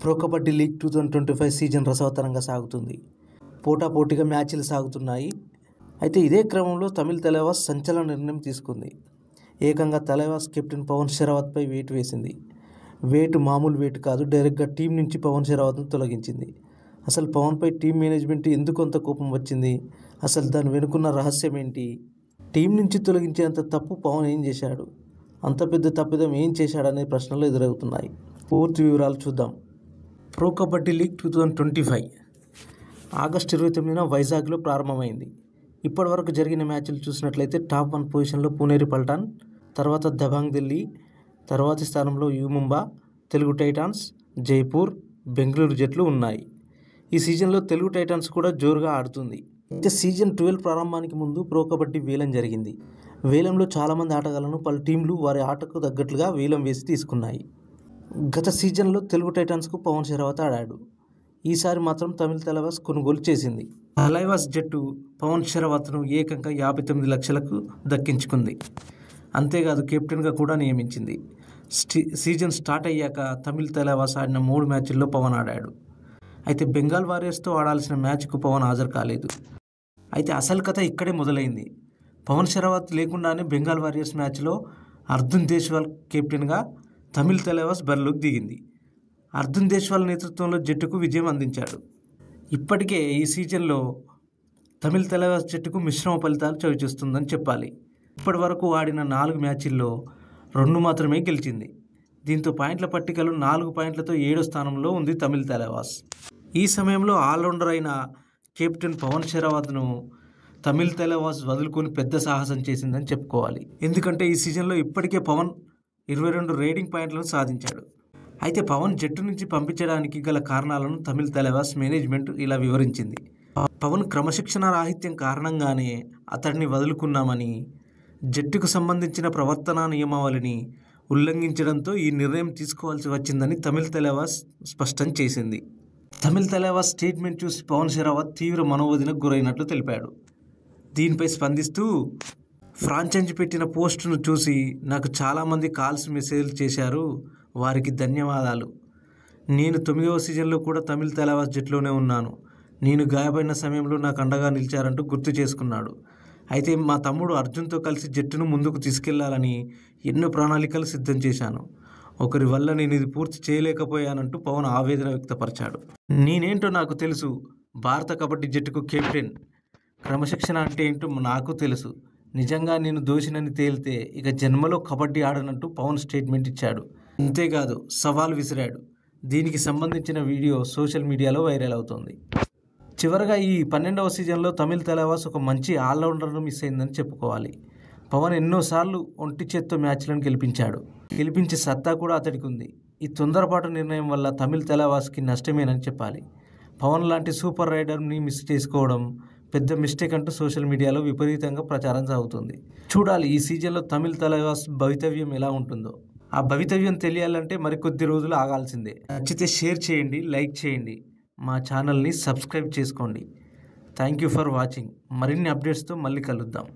Pro kabaddi league 2025 season రసవత్తరంగా సాగుతుంది. పోటాపోటీగా మ్యాచ్లు సాగుతున్నాయి. అయితే ఇదే క్రమంలో తమిళ తలైవాస్ సంచలన నిర్ణయం తీసుకుంది. ఏకంగా తలైవాస్ కెప్టెన్ పవన్ షెరావత్పై వేటు వేసింది. వేటు మామూలు వేటు కాదు, డైరెక్ట్గా టీం నుంచి పవన్ షెరావత్ను తొలగించింది. అసలు పవన్పై టీం మేనేజ్మెంట్ ఎందుకు అంత కోపం వచ్చింది? అసలు దాని వెనుకున్న రహస్యం ఏంటి? టీం నుంచి తొలగించేంత తప్పు పవన్ ఏం చేశాడు? అంత పెద్ద తప్పిదం ఏం చేశాడనే ప్రశ్నలు ఎదురవుతున్నాయి. పూర్తి వివరాలు చూద్దాం. ప్రో కబడ్డీ లీగ్ 2025 ఆగస్టు 29న వైజాగ్లో ప్రారంభమైంది. ఇప్పటివరకు జరిగిన మ్యాచ్లు చూసినట్లయితే టాప్ 1 పొజిషన్లో పునేరి పల్టాన్, తర్వాత దబాంగ్ ఢిల్లీ, తర్వాతి స్థానంలో యు ముంబా, తెలుగు టైటాన్స్, జైపూర్, బెంగళూరు జట్లు ఉన్నాయి. ఈ సీజన్లో తెలుగు టైటాన్స్ కూడా జోరుగా ఆడుతుంది. అయితే సీజన్ 12 ప్రారంభానికి ముందు ప్రో కబడ్డీ వేలం జరిగింది. వేలంలో చాలామంది ఆటగాళ్లను పలు టీంలు వారి ఆటకు తగ్గట్లుగా వేలం వేసి తీసుకున్నాయి. గత సీజన్లో తెలుగు టైటాన్స్కు పవన్ షెరావత్ ఆడాడు. ఈసారి మాత్రం తమిళ తలైవాస్ కొనుగోలు చేసింది. తలైవాస్ జట్టు పవన్ షెరావత్ను ఏకంగా 59 లక్షలకు దక్కించుకుంది. అంతేకాదు కెప్టెన్గా కూడా నియమించింది. సీజన్ స్టార్ట్ అయ్యాక తమిళ తలైవాస్ ఆడిన 3 మ్యాచ్ల్లో పవన్ ఆడాడు. అయితే బెంగాల్ వారియర్స్తో ఆడాల్సిన మ్యాచ్కు పవన్ హాజరు కాలేదు. అయితే అసలు కథ ఇక్కడే మొదలైంది. పవన్ షెరావత్ లేకుండానే బెంగాల్ వారియర్స్ మ్యాచ్లో అర్జున్ దేశ్వాల్ కెప్టెన్గా తమిళ తలైవాస్ బరిలోకి దిగింది. అర్జున్ దేశ్వాల్ నేతృత్వంలో జట్టుకు విజయం అందించాడు. ఇప్పటికే ఈ సీజన్లో తమిళ తలైవాస్ జట్టుకు మిశ్రమ ఫలితాలు చవిచూస్తుందని చెప్పాలి. ఇప్పటి వరకు ఆడిన 4 మ్యాచ్ల్లో 2 మాత్రమే గెలిచింది. దీంతో పాయింట్ల పట్టికలో 4 పాయింట్లతో 7వ స్థానంలో ఉంది తమిళ తలైవాస్. ఈ సమయంలో ఆల్రౌండర్ అయిన కెప్టెన్ పవన్ షెరావత్ను తమిళ తలైవాస్ వదులుకొని పెద్ద సాహసం చేసిందని చెప్పుకోవాలి. ఎందుకంటే ఈ సీజన్లో ఇప్పటికే పవన్ 22 రేటింగ్ పాయింట్లను సాధించాడు. అయితే పవన్ జట్టు నుంచి పంపించడానికి గల కారణాలను తమిళ తలైవాస్ మేనేజ్మెంట్ ఇలా వివరించింది. పవన్ క్రమశిక్షణ రాహిత్యం కారణంగానే అతడిని వదులుకున్నామని, జట్టుకు సంబంధించిన ప్రవర్తనా నియమావళిని ఉల్లంఘించడంతో ఈ నిర్ణయం తీసుకోవాల్సి వచ్చిందని తమిళ తలైవాస్ స్పష్టం చేసింది. తమిళ తలైవాస్ స్టేట్మెంట్ చూసి పవన్ షెరావత్ తీవ్ర మనోవేదనకు గురైనట్లు తెలిపాడు. దీనిపై స్పందిస్తూ, ఫ్రాంచైజీ పెట్టిన పోస్టును చూసి నాకు చాలామంది కాల్స్, మెసేజ్లు చేశారు. వారికి ధన్యవాదాలు. నేను 9వ సీజన్లో కూడా తమిళ తలైవాస్ జట్టులోనే ఉన్నాను. నేను గాయపడిన సమయంలో నాకు అండగా నిలిచారంటూ గుర్తు చేసుకున్నాడు. అయితే మా తమ్ముడు అర్జున్తో కలిసి జట్టును ముందుకు తీసుకెళ్లాలని ఎన్నో ప్రణాళికలు సిద్ధం చేశాను. ఒకరి వల్ల నేను ఇది పూర్తి చేయలేకపోయానంటూ పవన్ ఆవేదన వ్యక్తపరిచాడు. నేనేంటో నాకు తెలుసు. భారత కబడ్డీ జట్టుకు కెప్టెన్. క్రమశిక్షణ అంటే ఏంటో నాకు తెలుసు. నిజంగా నేను దోషినని తేలితే ఇక జన్మలో కబడ్డీ ఆడనంటూ పవన్ స్టేట్మెంట్ ఇచ్చాడు. అంతేకాదు సవాల్ విసిరాడు. దీనికి సంబంధించిన వీడియో సోషల్ మీడియాలో వైరల్ అవుతోంది. చివరగా ఈ 12వ సీజన్లో తమిళ తలైవాస్ ఒక మంచి ఆల్రౌండర్ను మిస్ అయిందని చెప్పుకోవాలి. పవన్ ఎన్నోసార్లు ఒంటి చేత్తో మ్యాచ్లను గెలిపించే సత్తా కూడా అతడికి ఉంది. ఈ తొందరపాటు నిర్ణయం వల్ల తమిళ తలైవాస్కి నష్టమేనని చెప్పాలి. పవన్ లాంటి సూపర్ రైడర్ని మిస్ చేసుకోవడం పెద్ద మిస్టేక్ అంటూ సోషల్ మీడియాలో విపరీతంగా ప్రచారం సాగుతుంది. చూడాలి ఈ సీజన్లో తమిళ తలైవాస్ భవితవ్యం ఎలా ఉంటుందో. ఆ భవితవ్యం తెలియాలంటే మరికొద్ది రోజులు ఆగాల్సిందే. నచ్చితే షేర్ చేయండి, లైక్ చేయండి, మా ఛానల్ని సబ్స్క్రైబ్ చేసుకోండి. Thank you for watching. మరిన్ని అప్డేట్స్తో మళ్ళీ కలుద్దాం.